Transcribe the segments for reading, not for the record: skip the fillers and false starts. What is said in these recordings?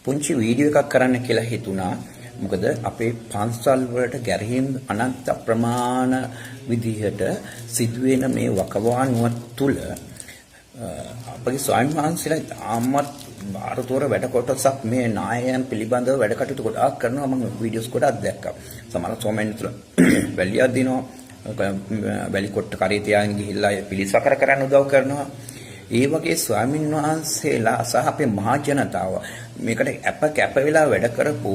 පුංචි වීඩියෝ එකක් කරන්න කියලා හිතුණා. මොකද අපේ පන්සල් වලට ගැරහීම් අනන්ත ප්‍රමාණ විදිහට සිදුවෙන මේ වකවානුව තුල අපගේ ස්වාමීන් වහන්සේලා තාමත් ಭಾರತෝර වැඩ කොටසක් මේ නායයන් පිළිබඳව වැඩ කටයුතු ගොඩාක් කරනවා. මම වීඩියෝස් ගොඩක් දැක්කා. සමහර සෝමෙන් තුල වැලියක් දිනවා, වැලි කොට්ට කරේ තියාගෙන ගිහිල්ලා පිළිසකර කරන්න උදව් කරනවා. ඒ වගේ ස්වාමීන් වහන්සේලා සහ අපේ මහා ජනතාව මේකට කැප වෙලා වැඩ කරපු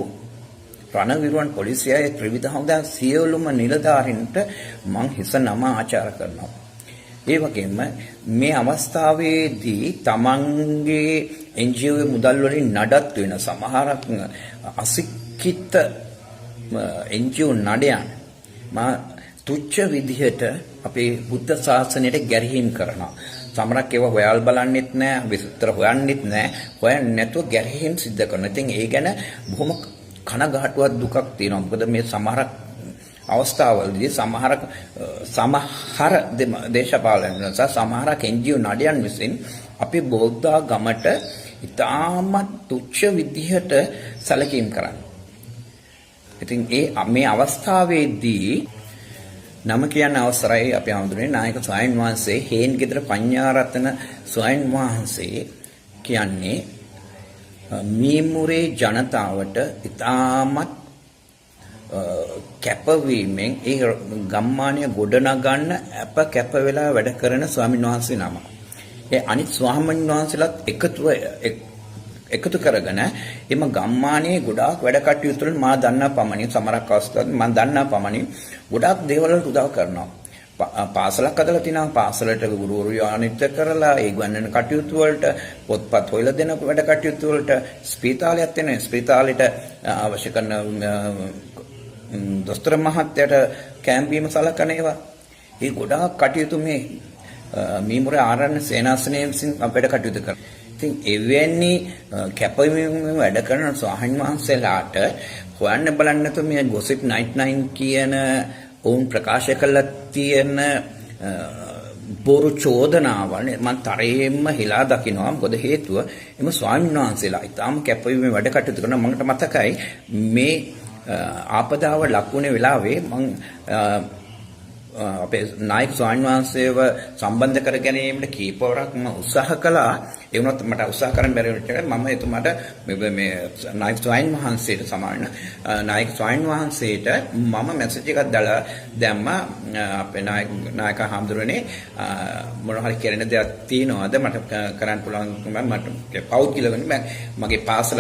රණවිරුවන් පොලිසියයි ත්‍රිවිධ හමුදා සියලුම නිලධාරීන්ට මං හිස නම ආචාර කරනවා. ඒ වගේම මේ අවස්ථාවේදී තමන්ගේ NGO මුදල් වලින් නඩත් වෙන සමහරක් අසික්කිත NGO නඩයන් තුච්ච විදිහට අපේ බුද්ධ ශාසනයට ගැරහීම් කරනවා. සමහරක් ඒවා හොයල් බලන්නෙත් නැහැ, විස්තර හොයන්නෙත් නැහැ. හොයන්නේ නැතුව ගැරහීම් සිද්ධ කරනවා. ඉතින් ඒ ගැන බොහොම කනගාටුවක් දුකක් තියෙනවා. මොකද මේ සමහරක් අවස්ථාවලදී සමහර දේශපාලන නිසා සමහරක් NGO නඩයන් විසින් අපේ බෞද්ධ ගමට ඉතාමත් තුච්ච විදිහට සැලකීම් කරන්නේ. ඉතින් මේ අවස්ථාවේදී නම කියන්න අවසරයි අපේ හඳුනේ නායක ස්වාමීන් වහන්සේ හේන්ගෙදර පඤ්ඤාරතන ස්වාමීන් වහන්සේ කියන්නේ මීමුරේ ජනතාවට ඉතාමත් කැපවීමෙන් ඒ ගම්මානය ගොඩනගන්න කැප වෙලා වැඩ කරන ස්වාමීන් වහන්සේ නම. ඒ අනිත් ස්වාමීන් වහන්සේලාත් එකතු කරගෙන එම ගම්මානයේ ගොඩාක් වැඩ කටයුතු වල මා දන්නා පමණින් සමහරක් අවස්ථාවල මම දන්නා පමණින් ගොඩාක් දේවල් වලට උදව් කරනවා. පාසලක් හදලා තිනවා, පාසලට ගුරුවරු යානිත කරලා ඒ ගණන කටයුතු වලට පොත්පත් හොයලා දෙන වැඩ කටයුතු වලට ස්පීතාලයක් තියෙනවා. ස්පීතාලෙට අවශ්‍ය කරන දොස්තර මහත්තයාට කැම්පීම සලකන ඒවා. ඒ ගොඩාක් කටයුතු මේ මීමුර ආරණ්‍ය සේනාසනයේ විසින් වැඩ කටයුතු කරනවා. ඉතින් එවැනි කැපවීම වැඩ කරන ස්වාමීන් වහන්සේලාට හොයන්න බලන්න නැතුව මේ gossip 99 කියන ඔවුන් ප්‍රකාශ කළා තියෙන බොරු චෝදනාවල් මම තරයෙන්ම හිලා දකිනවා. මොකද හේතුව එම ස්වාමීන් වහන්සේලා ඊටාම කැපවීම වැඩ කටයුතු කරන මට මතකයි මේ ආපදාව ලකුණේ වෙලාවේ මම අපේ නායක ස්වාමීන් වහන්සේව සම්බන්ධ කර ගැනීමට කීපවරක් මම උත්සාහ කළා. ඒ වුණත් මට උත්සාහ කරන්න බැරි වෙච්ච මම එතුමාට මේ නායක ස්වාමීන් වහන්සේට සමාන නායක ස්වාමීන් වහන්සේට මම මැසේජ් එකක් දාලා දැම්මා. අපේ නායක හඳුරන්නේ මොන හරි කරන්න දෙයක් තියෙනවද මට කරන්න පුළුවන් මට පෞද්ගලිකව මගේ පාසල